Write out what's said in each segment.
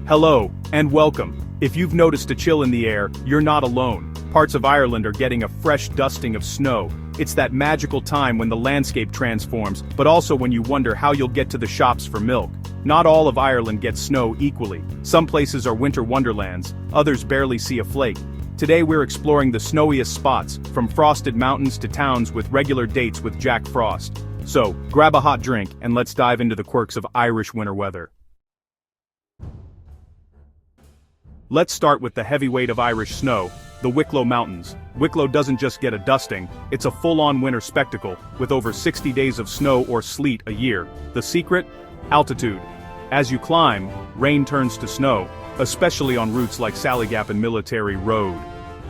Hello, and welcome. If you've noticed a chill in the air, you're not alone. Parts of Ireland are getting a fresh dusting of snow. It's that magical time when the landscape transforms, but also when you wonder how you'll get to the shops for milk. Not all of Ireland gets snow equally. Some places are winter wonderlands, others barely see a flake. Today we're exploring the snowiest spots, from frosted mountains to towns with regular dates with Jack Frost. So, grab a hot drink and let's dive into the quirks of Irish winter weather. Let's start with the heavyweight of Irish snow, the Wicklow Mountains. Wicklow doesn't just get a dusting, it's a full-on winter spectacle, with over 60 days of snow or sleet a year. The secret? Altitude. As you climb, rain turns to snow, especially on routes like Sallygap and Military Road.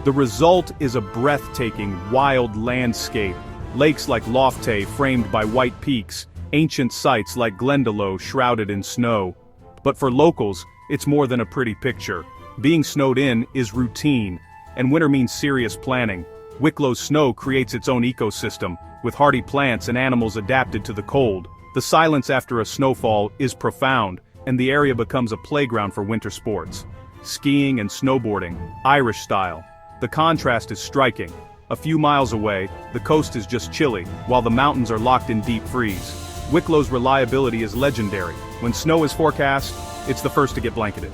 The result is a breathtaking, wild landscape. Lakes like Lough Tay framed by white peaks, ancient sites like Glendalough shrouded in snow. But for locals, it's more than a pretty picture. Being snowed in is routine, and winter means serious planning. Wicklow's snow creates its own ecosystem, with hardy plants and animals adapted to the cold. The silence after a snowfall is profound, and the area becomes a playground for winter sports. Skiing and snowboarding, Irish style. The contrast is striking. A few miles away, the coast is just chilly, while the mountains are locked in deep freeze. Wicklow's reliability is legendary. When snow is forecast, it's the first to get blanketed.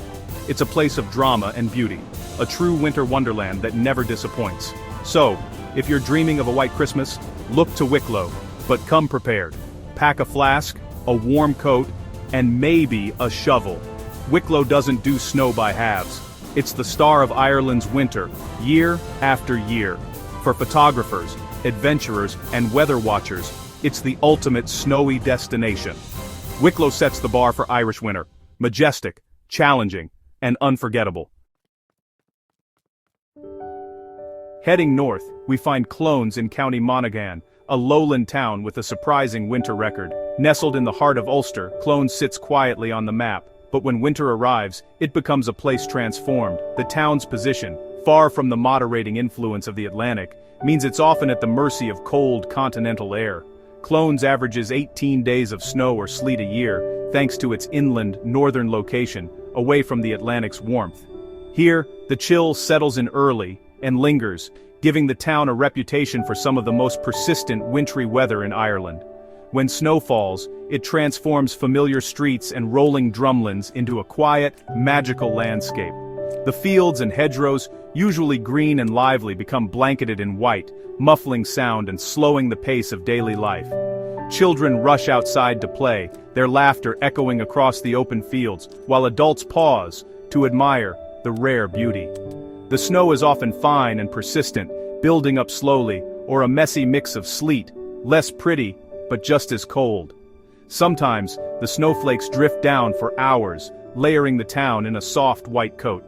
It's a place of drama and beauty, a true winter wonderland that never disappoints. So, if you're dreaming of a white Christmas, look to Wicklow, but come prepared. Pack a flask, a warm coat, and maybe a shovel. Wicklow doesn't do snow by halves. It's the star of Ireland's winter, year after year. For photographers, adventurers, and weather watchers, it's the ultimate snowy destination. Wicklow sets the bar for Irish winter. Majestic, challenging, and unforgettable. Heading north, we find Clones in County Monaghan, a lowland town with a surprising winter record. Nestled in the heart of Ulster, Clones sits quietly on the map, but when winter arrives, it becomes a place transformed. The town's position, far from the moderating influence of the Atlantic, means it's often at the mercy of cold continental air. Clones averages 18 days of snow or sleet a year, thanks to its inland, northern location, away from the Atlantic's warmth. Here, the chill settles in early and lingers, giving the town a reputation for some of the most persistent wintry weather in Ireland. When snow falls, it transforms familiar streets and rolling drumlins into a quiet, magical landscape. The fields and hedgerows, usually green and lively, become blanketed in white, muffling sound and slowing the pace of daily life. Children rush outside to play, their laughter echoing across the open fields, while adults pause to admire the rare beauty. The snow is often fine and persistent, building up slowly, or a messy mix of sleet, less pretty, but just as cold. Sometimes, the snowflakes drift down for hours, layering the town in a soft white coat.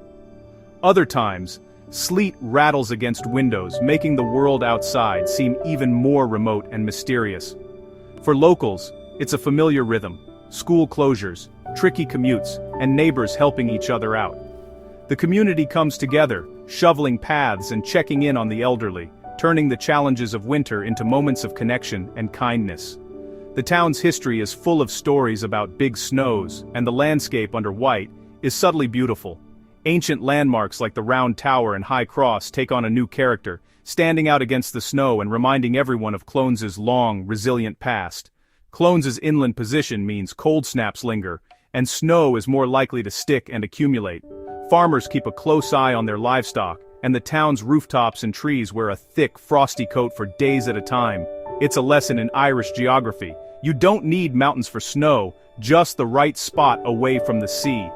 Other times, sleet rattles against windows, making the world outside seem even more remote and mysterious. For locals, it's a familiar rhythm: school closures, tricky commutes, and neighbors helping each other out. The community comes together, shoveling paths and checking in on the elderly, turning the challenges of winter into moments of connection and kindness. The town's history is full of stories about big snows, and the landscape under white is subtly beautiful. Ancient landmarks like the Round Tower and High Cross take on a new character, standing out against the snow and reminding everyone of Clones' long, resilient past. Clones' inland position means cold snaps linger, and snow is more likely to stick and accumulate. Farmers keep a close eye on their livestock, and the town's rooftops and trees wear a thick, frosty coat for days at a time. It's a lesson in Irish geography. You don't need mountains for snow, just the right spot away from the sea.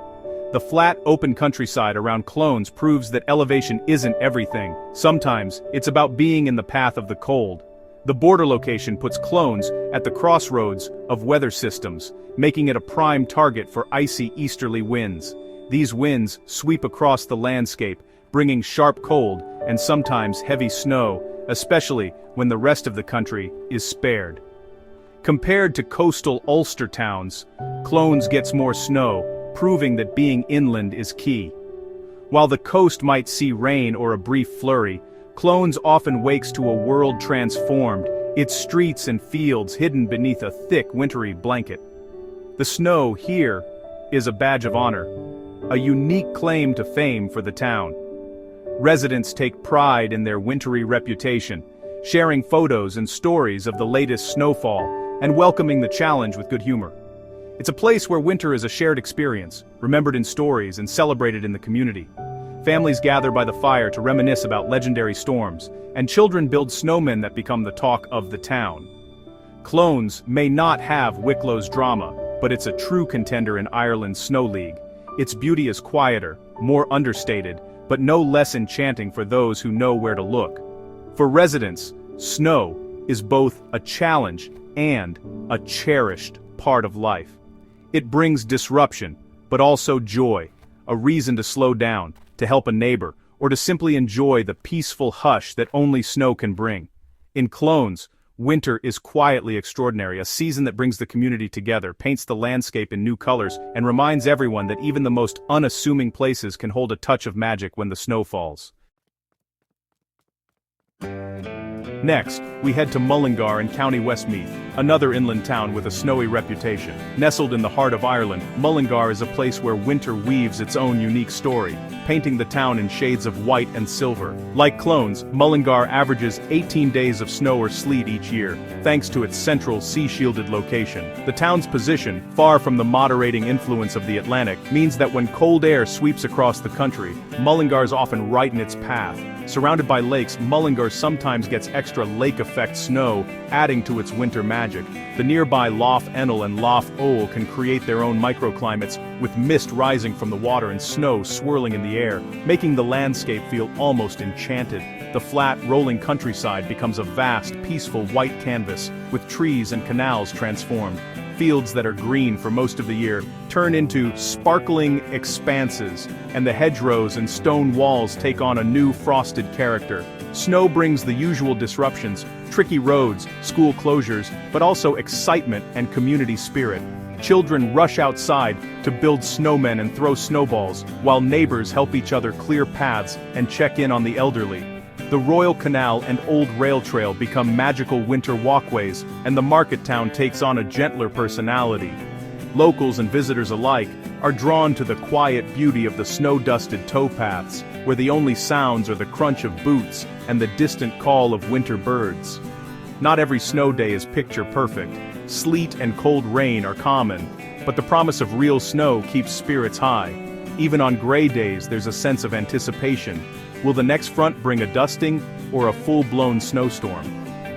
The flat, open countryside around Clones proves that elevation isn't everything. Sometimes, it's about being in the path of the cold. The border location puts Clones at the crossroads of weather systems, making it a prime target for icy easterly winds. These winds sweep across the landscape, bringing sharp cold and sometimes heavy snow, especially when the rest of the country is spared. Compared to coastal Ulster towns, Clones gets more snow, proving that being inland is key. While the coast might see rain or a brief flurry, Clones often wakes to a world transformed, its streets and fields hidden beneath a thick wintry blanket. The snow here is a badge of honor. a unique claim to fame for the town. Residents take pride in their wintry reputation, sharing photos and stories of the latest snowfall, and welcoming the challenge with good humor. It's a place where winter is a shared experience, remembered in stories and celebrated in the community. Families gather by the fire to reminisce about legendary storms, and children build snowmen that become the talk of the town. Clones may not have Wicklow's drama, but it's a true contender in Ireland's Snow League. Its beauty is quieter, more understated, but no less enchanting for those who know where to look. For residents, snow is both a challenge and a cherished part of life. It brings disruption, but also joy, a reason to slow down, to help a neighbor, or to simply enjoy the peaceful hush that only snow can bring. In Clones, winter is quietly extraordinary, a season that brings the community together, paints the landscape in new colors, and reminds everyone that even the most unassuming places can hold a touch of magic when the snow falls. Next, we head to Mullingar in County Westmeath, another inland town with a snowy reputation. Nestled in the heart of Ireland, Mullingar is a place where winter weaves its own unique story, painting the town in shades of white and silver. Like Clones, Mullingar averages 18 days of snow or sleet each year, thanks to its central sea-shielded location. The town's position, far from the moderating influence of the Atlantic, means that when cold air sweeps across the country, Mullingar is often right in its path. Surrounded by lakes, Mullingar sometimes gets extra lake-effect snow, adding to its winter magic. The nearby Lough Ennell and Lough Owel can create their own microclimates, with mist rising from the water and snow swirling in the air, making the landscape feel almost enchanted. The flat, rolling countryside becomes a vast, peaceful white canvas, with trees and canals transformed. Fields that are green for most of the year turn into sparkling expanses, and the hedgerows and stone walls take on a new frosted character. Snow brings the usual disruptions, tricky roads, school closures, but also excitement and community spirit. Children rush outside to build snowmen and throw snowballs, while neighbors help each other clear paths and check in on the elderly. The Royal Canal and Old Rail Trail become magical winter walkways, and the market town takes on a gentler personality. Locals and visitors alike are drawn to the quiet beauty of the snow-dusted towpaths, where the only sounds are the crunch of boots and the distant call of winter birds. Not every snow day is picture-perfect. Sleet and cold rain are common, but the promise of real snow keeps spirits high. Even on gray days, there's a sense of anticipation. Will the next front bring a dusting or a full-blown snowstorm?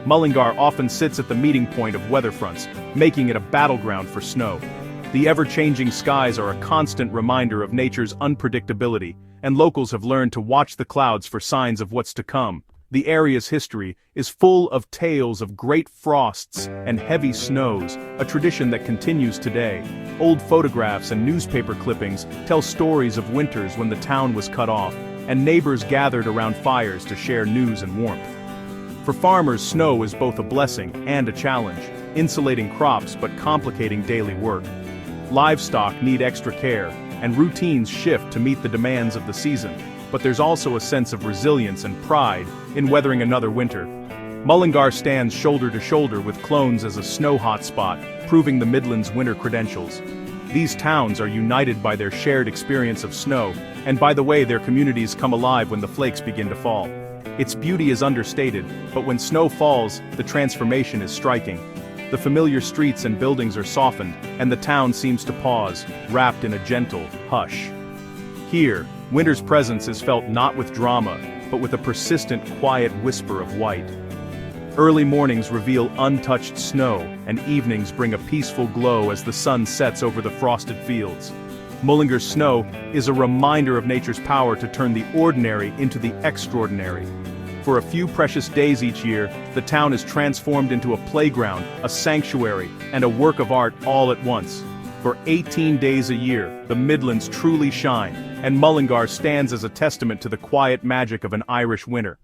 Mullingar often sits at the meeting point of weather fronts, making it a battleground for snow. The ever-changing skies are a constant reminder of nature's unpredictability, and locals have learned to watch the clouds for signs of what's to come. The area's history is full of tales of great frosts and heavy snows, a tradition that continues today. Old photographs and newspaper clippings tell stories of winters when the town was cut off, and neighbors gathered around fires to share news and warmth. For farmers, snow is both a blessing and a challenge, insulating crops but complicating daily work. Livestock need extra care, and routines shift to meet the demands of the season, but there's also a sense of resilience and pride in weathering another winter. Mullingar stands shoulder to shoulder with Clones as a snow hotspot, proving the Midlands' winter credentials. These towns are united by their shared experience of snow, and by the way their communities come alive when the flakes begin to fall. Its beauty is understated, but when snow falls, the transformation is striking. The familiar streets and buildings are softened, and the town seems to pause, wrapped in a gentle hush. Here, winter's presence is felt not with drama, but with a persistent, quiet whisper of white. Early mornings reveal untouched snow, and evenings bring a peaceful glow as the sun sets over the frosted fields. Mullingar's snow is a reminder of nature's power to turn the ordinary into the extraordinary. For a few precious days each year, the town is transformed into a playground, a sanctuary, and a work of art all at once. For 18 days a year, the Midlands truly shine, and Mullingar stands as a testament to the quiet magic of an Irish winter.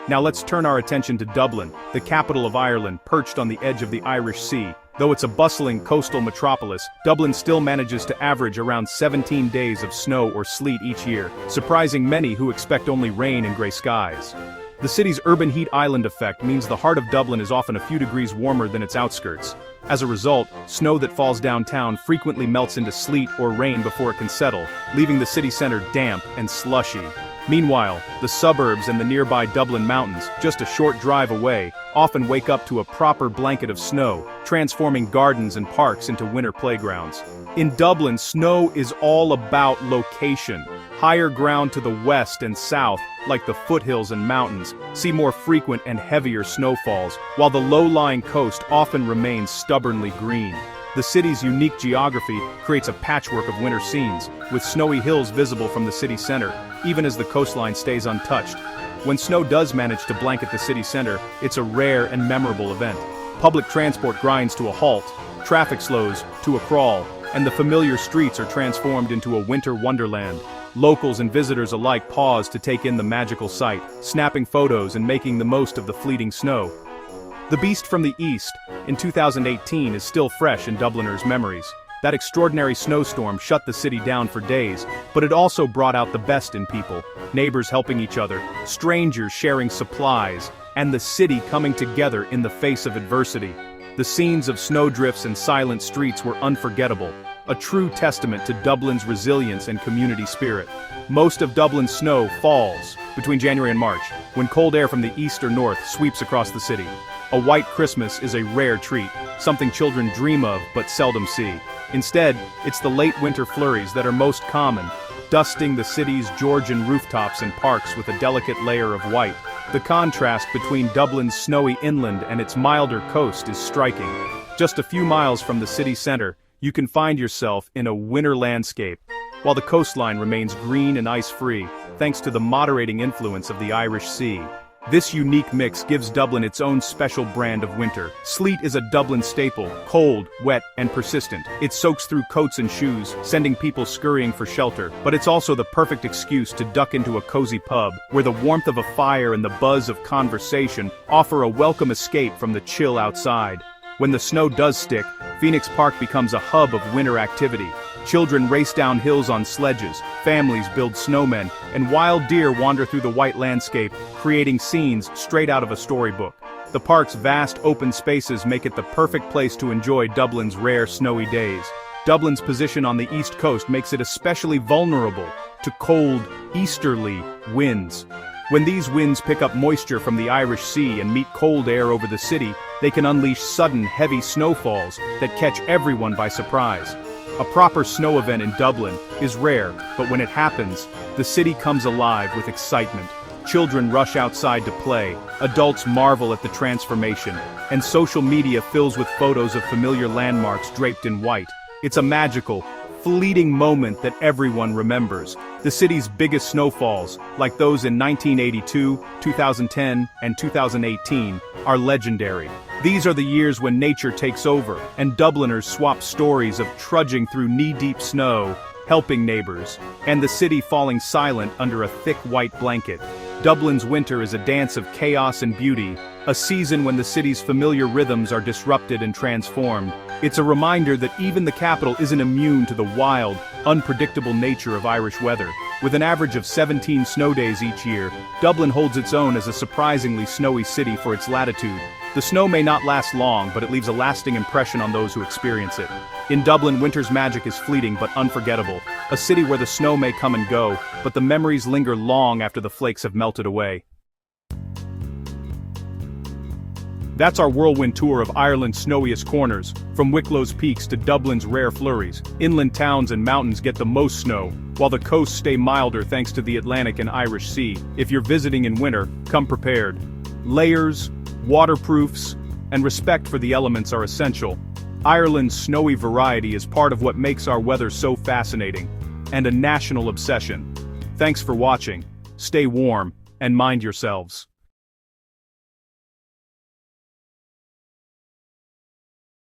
Now let's turn our attention to Dublin, the capital of Ireland, perched on the edge of the Irish Sea. Though it's a bustling coastal metropolis, Dublin still manages to average around 17 days of snow or sleet each year, surprising many who expect only rain and grey skies. The city's urban heat island effect means the heart of Dublin is often a few degrees warmer than its outskirts. As a result, snow that falls downtown frequently melts into sleet or rain before it can settle, leaving the city center damp and slushy. Meanwhile, the suburbs and the nearby Dublin Mountains, just a short drive away, often wake up to a proper blanket of snow, transforming gardens and parks into winter playgrounds. In Dublin, snow is all about location. Higher ground to the west and south, like the foothills and mountains, see more frequent and heavier snowfalls, while the low-lying coast often remains stubbornly green. The city's unique geography creates a patchwork of winter scenes, with snowy hills visible from the city center, even as the coastline stays untouched. When snow does manage to blanket the city center, it's a rare and memorable event. Public transport grinds to a halt, traffic slows to a crawl, and the familiar streets are transformed into a winter wonderland. Locals and visitors alike pause to take in the magical sight, snapping photos and making the most of the fleeting snow. The Beast from the East, in 2018, is still fresh in Dubliners' memories. That extraordinary snowstorm shut the city down for days, but it also brought out the best in people, neighbors helping each other, strangers sharing supplies, and the city coming together in the face of adversity. The scenes of snowdrifts and silent streets were unforgettable, a true testament to Dublin's resilience and community spirit. Most of Dublin's snow falls between January and March, when cold air from the east or north sweeps across the city. A white Christmas is a rare treat, something children dream of but seldom see. Instead, it's the late winter flurries that are most common, dusting the city's Georgian rooftops and parks with a delicate layer of white. The contrast between Dublin's snowy inland and its milder coast is striking. Just a few miles from the city center, you can find yourself in a winter landscape, while the coastline remains green and ice-free, thanks to the moderating influence of the Irish Sea. This unique mix gives Dublin its own special brand of winter. Sleet is a Dublin staple, cold, wet, and persistent. It soaks through coats and shoes, sending people scurrying for shelter. But it's also the perfect excuse to duck into a cozy pub, where the warmth of a fire and the buzz of conversation offer a welcome escape from the chill outside. When the snow does stick, Phoenix Park becomes a hub of winter activity. Children race down hills on sledges, families build snowmen, and wild deer wander through the white landscape, creating scenes straight out of a storybook. The park's vast open spaces make it the perfect place to enjoy Dublin's rare snowy days. Dublin's position on the east coast makes it especially vulnerable to cold, easterly winds. When these winds pick up moisture from the Irish Sea and meet cold air over the city, they can unleash sudden, heavy snowfalls that catch everyone by surprise. A proper snow event in Dublin is rare, but when it happens, the city comes alive with excitement. Children rush outside to play, adults marvel at the transformation, and social media fills with photos of familiar landmarks draped in white. It's a magical, fleeting moment that everyone remembers. The city's biggest snowfalls, like those in 1982, 2010, and 2018, are legendary. These are the years when nature takes over, and Dubliners swap stories of trudging through knee-deep snow, helping neighbors, and the city falling silent under a thick white blanket. Dublin's winter is a dance of chaos and beauty, a season when the city's familiar rhythms are disrupted and transformed. It's a reminder that even the capital isn't immune to the wild, unpredictable nature of Irish weather. With an average of 17 snow days each year, Dublin holds its own as a surprisingly snowy city for its latitude. The snow may not last long, but it leaves a lasting impression on those who experience it. In Dublin, winter's magic is fleeting but unforgettable, a city where the snow may come and go, but the memories linger long after the flakes have melted away. That's our whirlwind tour of Ireland's snowiest corners, from Wicklow's peaks to Dublin's rare flurries. Inland towns and mountains get the most snow, while the coasts stay milder thanks to the Atlantic and Irish Sea. If you're visiting in winter, come prepared. Layers, waterproofs, and respect for the elements are essential. Ireland's snowy variety is part of what makes our weather so fascinating, and a national obsession. Thanks for watching, stay warm, and mind yourselves.